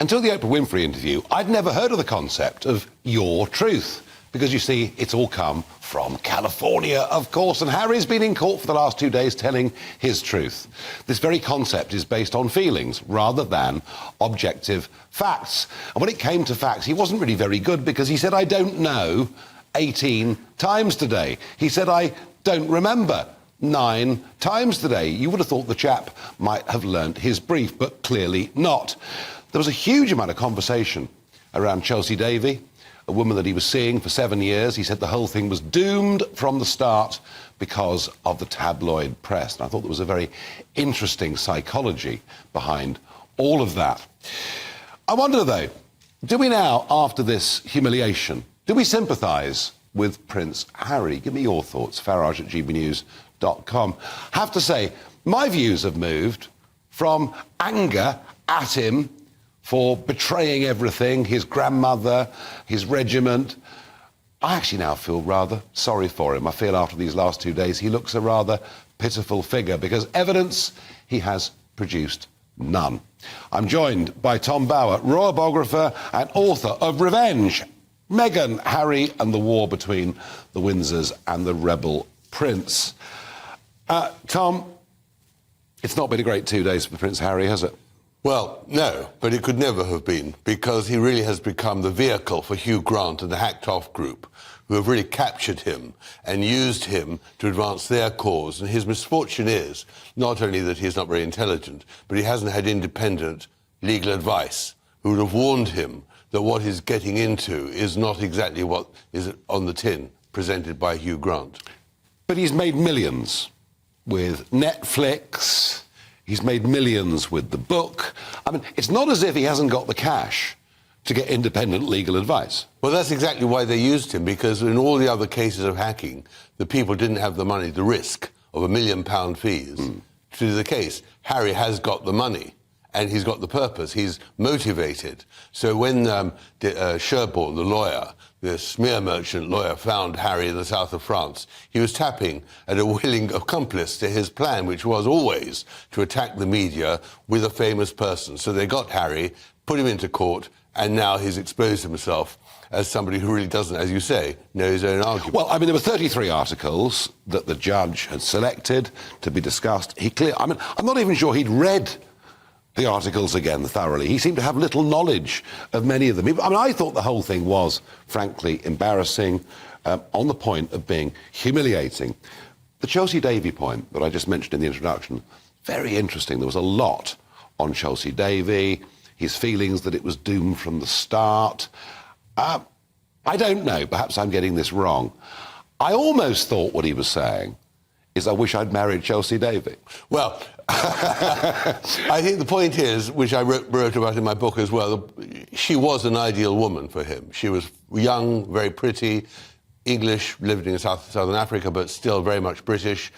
Until the Oprah Winfrey interview, I'd never heard of the concept of your truth. Because, you see, it's all come from California, of course, and Harry's been in court for the last 2 days telling his truth. This very concept is based on feelings rather than objective facts. And when it came to facts, he wasn't really very good because he said, I don't know 18 times today. He said, I don't remember 9 times today. You would have thought the chap might have learnt his brief, but clearly not. There was a huge amount of conversation around Chelsy Davy, a woman that he was seeing for 7 years. He said the whole thing was doomed from the start because of the tabloid press. And I thought there was a very interesting psychology behind all of that. I wonder, though, do we now, after this humiliation, do we sympathise with Prince Harry? Give me your thoughts, farage@gbnews.com. Have to say, my views have moved from anger at him for betraying everything, his grandmother, his regiment. I actually now feel rather sorry for him. I feel after these last 2 days he looks a rather pitiful figure because evidence he has produced none. I'm joined by Tom Bower, royal biographer and author of Revenge, Meghan, Harry and the War Between the Windsors and the Rebel Prince. Tom, it's not been a great 2 days for Prince Harry, has it? Well, no, but it could never have been, because he really has become the vehicle for Hugh Grant and the hacked-off group, who have really captured him and used him to advance their cause. And his misfortune is not only that he's not very intelligent, but he hasn't had independent legal advice, who would have warned him that what he's getting into is not exactly what is on the tin presented by Hugh Grant. But he's made millions with Netflix. He's made millions with the book. I mean, it's not as if he hasn't got the cash to get independent legal advice. Well, that's exactly why they used him, because in all the other cases of hacking, the people didn't have the money, the risk of £1 million fees to do the case. Harry has got the money, and he's got the purpose. He's motivated. So when Sherborne, the lawyer, the smear merchant lawyer, found Harry in the south of France, he was tapping at a willing accomplice to his plan, which was always to attack the media with a famous person. So they got Harry, put him into court, and now he's exposed himself as somebody who really doesn't, as you say, know his own argument. Well, I mean, there were 33 articles that the judge had selected to be discussed. I'm not even sure he'd read the articles again thoroughly. He seemed to have little knowledge of many of them. I mean, I thought the whole thing was, frankly, embarrassing, on the point of being humiliating. The Chelsy Davy point that I just mentioned in the introduction, very interesting. There was a lot on Chelsy Davy, his feelings that it was doomed from the start. I don't know, perhaps I'm getting this wrong. I almost thought what he was saying is, I wish I'd married Chelsy Davy. Well, I think the point is, which I wrote about in my book as well, she was an ideal woman for him. She was young, very pretty, English, lived in Southern Africa, but still very much British,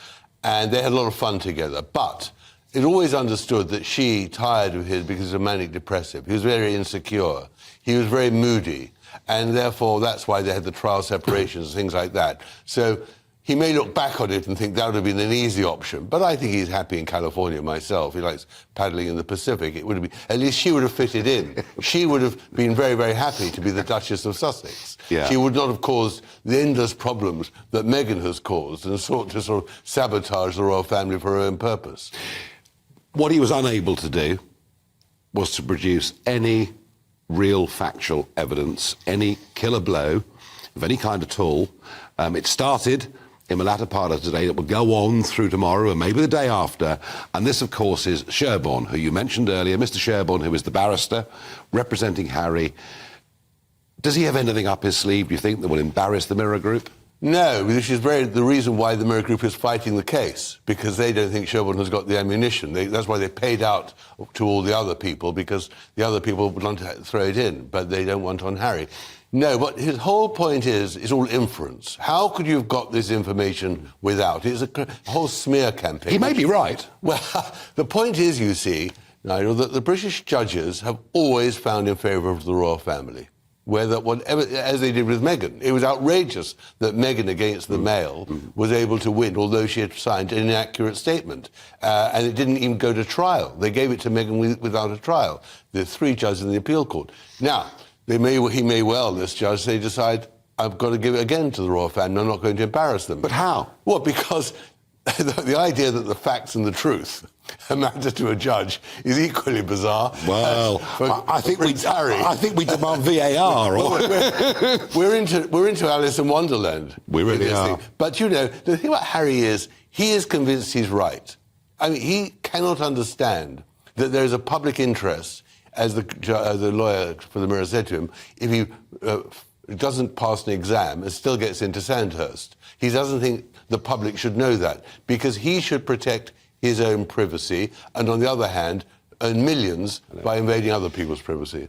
and they had a lot of fun together. But it always understood that she tired of him because of manic depressive. He was very insecure. He was very moody, and therefore that's why they had the trial separations and things like that. So he may look back on it and think that would have been an easy option, but I think he's happy in California myself. He likes paddling in the Pacific. It would have been, at least she would have fitted in. She would have been very, very happy to be the Duchess of Sussex. Yeah. She would not have caused the endless problems that Meghan has caused and sought to sort of sabotage the royal family for her own purpose. What he was unable to do was to produce any real factual evidence, any killer blow of any kind at all. It started in the latter part of today, that will go on through tomorrow and maybe the day after. And this, of course, is Sherborne, who you mentioned earlier, Mr. Sherborne, who is the barrister representing Harry. Does he have anything up his sleeve, do you think, that will embarrass the Mirror Group? No, which is the reason why the Mirror Group is fighting the case, because they don't think Sherborne has got the ammunition. That's why they paid out to all the other people, because the other people would want to throw it in, but they don't want on Harry. No, but his whole point is, it's all inference. How could you have got this information without? It's a whole smear campaign. He may be right. Well, the point is, you see, Nigel, that the British judges have always found in favour of the royal family. whether whatever, as they did with Meghan. It was outrageous that Meghan against the Mail was able to win, although she had signed an inaccurate statement. And it didn't even go to trial. They gave it to Meghan without a trial. There are 3 judges in the appeal court. Now, he may well, this judge, they decide, I've got to give it again to the royal family. I'm not going to embarrass them. But how? Well, because the idea that the facts and the truth matter to a judge is equally bizarre. Well, I think we demand VAR. Or... we're into Alice in Wonderland. We really are. But you know, the thing about Harry is he is convinced he's right. I mean, he cannot understand that there is a public interest, as the lawyer for the Mirror said to him, if he doesn't pass an exam and still gets into Sandhurst. He doesn't think the public should know that, because he should protect his own privacy and, on the other hand, earn millions by invading other people's privacy.